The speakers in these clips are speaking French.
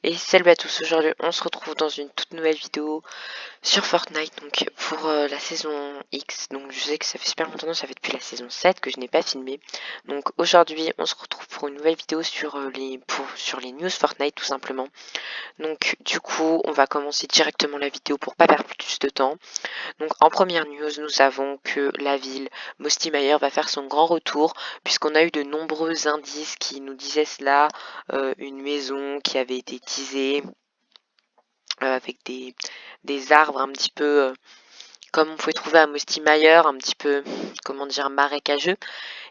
Et salut à tous, aujourd'hui on se retrouve dans une toute nouvelle vidéo sur Fortnite, donc pour la saison X. Donc je sais que ça fait super longtemps, ça fait depuis la saison 7 que je n'ai pas filmé. Donc aujourd'hui on se retrouve pour une nouvelle vidéo sur sur les news Fortnite tout simplement. Donc du coup on va commencer directement la vidéo pour pas perdre plus de temps. Donc en première news, nous avons que la ville Mosty Mayer va faire son grand retour puisqu'on a eu de nombreux indices qui nous disaient cela. Une maison qui avait été teasée avec des arbres un petit peu comme on pouvait trouver à Mosty Mayer, un petit peu, comment dire, marécageux.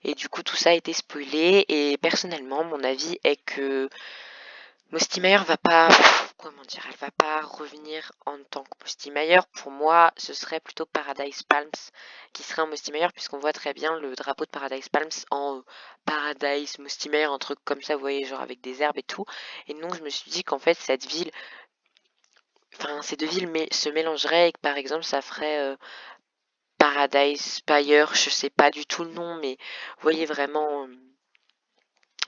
Et du coup tout ça a été spoilé et personnellement mon avis est que Mosty Mayer va pas, comment dire, elle va pas revenir en tant que Mosty Mayer. Pour moi, ce serait plutôt Paradise Palms qui serait un Mosty Mayer, puisqu'on voit très bien le drapeau de Paradise Palms en Paradise Mosty Mayer, un truc comme ça, vous voyez, genre avec des herbes et tout. Et donc je me suis dit qu'en fait cette ville, enfin ces deux villes se mélangeraient et que par exemple ça ferait Paradise Spire, je sais pas du tout le nom, mais vous voyez vraiment.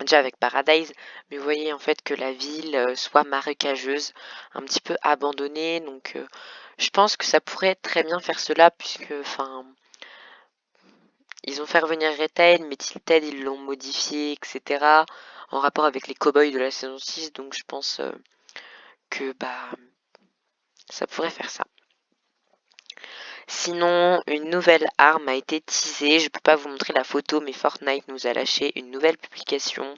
Déjà avec Paradise, mais vous voyez en fait que la ville soit marécageuse, un petit peu abandonnée, donc je pense que ça pourrait très bien faire cela puisque enfin ils ont fait revenir Retail, mais Tilted ils l'ont modifié, etc. en rapport avec les cowboys de la saison 6, donc je pense que bah ça pourrait faire ça. Sinon, une nouvelle arme a été teasée, je peux pas vous montrer la photo, mais Fortnite nous a lâché une nouvelle publication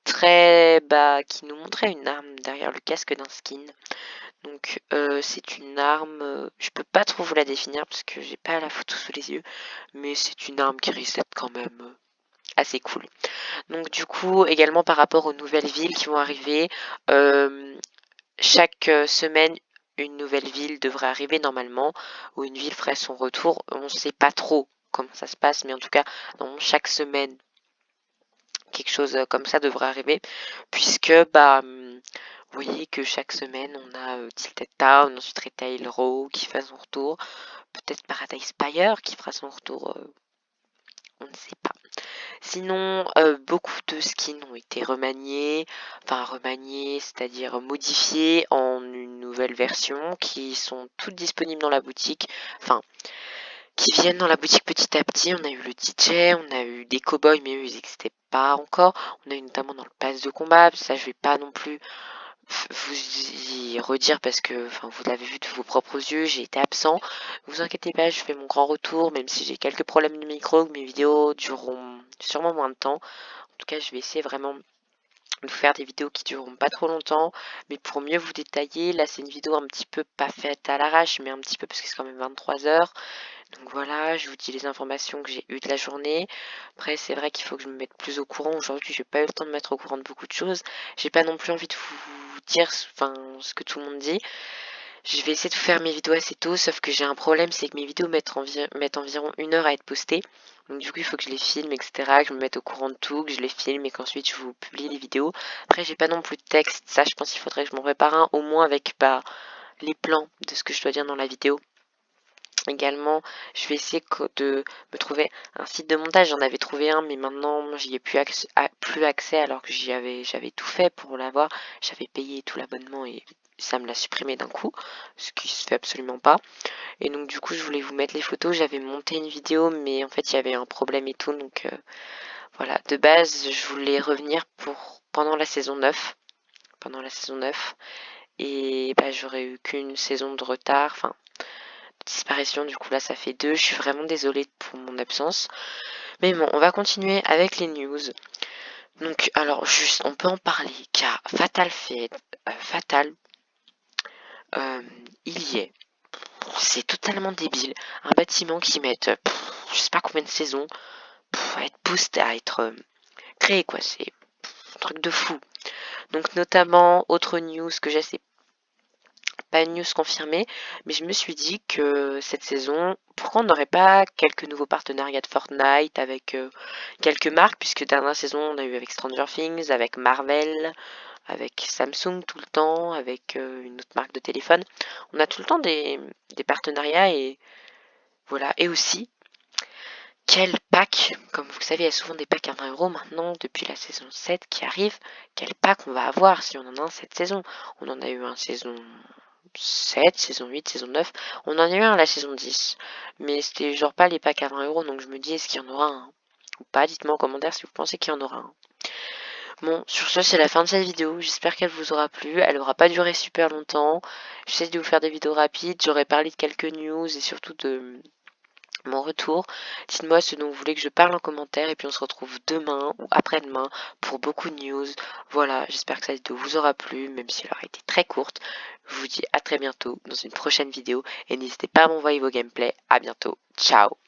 très bas qui nous montrait une arme derrière le casque d'un skin. Donc c'est une arme, je peux pas trop vous la définir parce que j'ai pas la photo sous les yeux, mais c'est une arme qui risque d'être quand même assez cool. Donc du coup également par rapport aux nouvelles villes qui vont arriver, euh, chaque semaine une nouvelle ville devrait arriver normalement, ou une ville ferait son retour. On sait pas trop comment ça se passe, mais en tout cas chaque semaine quelque chose comme ça devrait arriver, puisque bah vous voyez que chaque semaine on a Tilted Town, ensuite Retail Row qui fait son retour, peut-être Paradise Spire qui fera son retour, on ne sait pas. Sinon, beaucoup de skins ont été remaniés, enfin remaniés, c'est-à-dire modifiés en une nouvelle version, qui sont toutes disponibles dans la boutique, enfin qui viennent dans la boutique petit à petit. On a eu le DJ, on a eu des cowboys, mais eux ils n'existaient pas encore. On a eu notamment dans le pass de combat, ça je vais pas non plus vous y redire parce que enfin, vous l'avez vu de vos propres yeux, j'ai été absent. Ne vous inquiétez pas, je fais mon grand retour, même si j'ai quelques problèmes de micro, mes vidéos dureront sûrement moins de temps. En tout cas, je vais essayer vraiment de vous faire des vidéos qui dureront pas trop longtemps, mais pour mieux vous détailler, là c'est une vidéo un petit peu pas faite à l'arrache, mais un petit peu parce que c'est quand même 23 heures. Donc voilà, je vous dis les informations que j'ai eues de la journée. Après, c'est vrai qu'il faut que je me mette plus au courant. Aujourd'hui, j'ai pas eu le temps de me mettre au courant de beaucoup de choses. J'ai pas non plus envie de vous dire enfin, ce que tout le monde dit. Je vais essayer de faire mes vidéos assez tôt, sauf que j'ai un problème, c'est que mes vidéos mettent environ 1 heure à être postées. Donc du coup, il faut que je les filme, etc., que je me mette au courant de tout, que je les filme et qu'ensuite je vous publie les vidéos. Après, j'ai pas non plus de texte. Ça, je pense qu'il faudrait que je m'en prépare un, au moins avec bah, les plans de ce que je dois dire dans la vidéo. Également, je vais essayer de me trouver un site de montage. J'en avais trouvé un, mais maintenant j'y ai plus accès alors que j'avais tout fait pour l'avoir. J'avais payé tout l'abonnement et ça me l'a supprimé d'un coup, ce qui se fait absolument pas. Et donc du coup, je voulais vous mettre les photos. J'avais monté une vidéo, mais en fait, il y avait un problème et tout. Donc voilà, de base, je voulais revenir pour pendant la saison 9. Pendant la saison 9. Et bah, j'aurais eu qu'une saison de retard. Enfin, disparition, du coup là ça fait 2, je suis vraiment désolée pour mon absence. Mais bon, on va continuer avec les news. Donc alors juste, on peut en parler car Fatal, euh, il y est. C'est totalement débile. Un bâtiment qui met, je sais pas combien de saisons, à être boosté, à être créé quoi, c'est un truc de fou. Donc notamment, autre news que j'ai, c'est pas une news confirmée, mais je me suis dit que cette saison, pourquoi on n'aurait pas quelques nouveaux partenariats de Fortnite avec quelques marques, puisque dernière saison on a eu avec Stranger Things, avec Marvel, avec Samsung tout le temps, avec une autre marque de téléphone. On a tout le temps des partenariats et voilà. Et aussi, Quel pack, comme vous le savez, il y a souvent des packs à 20 € maintenant, depuis la saison 7 qui arrive. Quel pack on va avoir si on en a un cette saison? On en a eu un saison 7, saison 8, saison 9. On en a eu un à la saison 10. Mais c'était genre pas les packs à 20 €, donc je me dis, est-ce qu'il y en aura un ou pas? Dites-moi en commentaire si vous pensez qu'il y en aura un. Bon, sur ce, c'est la fin de cette vidéo. J'espère qu'elle vous aura plu. Elle aura pas duré super longtemps. J'essaie de vous faire des vidéos rapides. J'aurais parlé de quelques news et surtout de mon retour. Dites-moi ce dont vous voulez que je parle en commentaire et puis on se retrouve demain ou après-demain pour beaucoup de news. Voilà, j'espère que cette vidéo vous aura plu, même si elle aura été très courte. Je vous dis à très bientôt dans une prochaine vidéo et n'hésitez pas à m'envoyer vos gameplays. À bientôt. Ciao.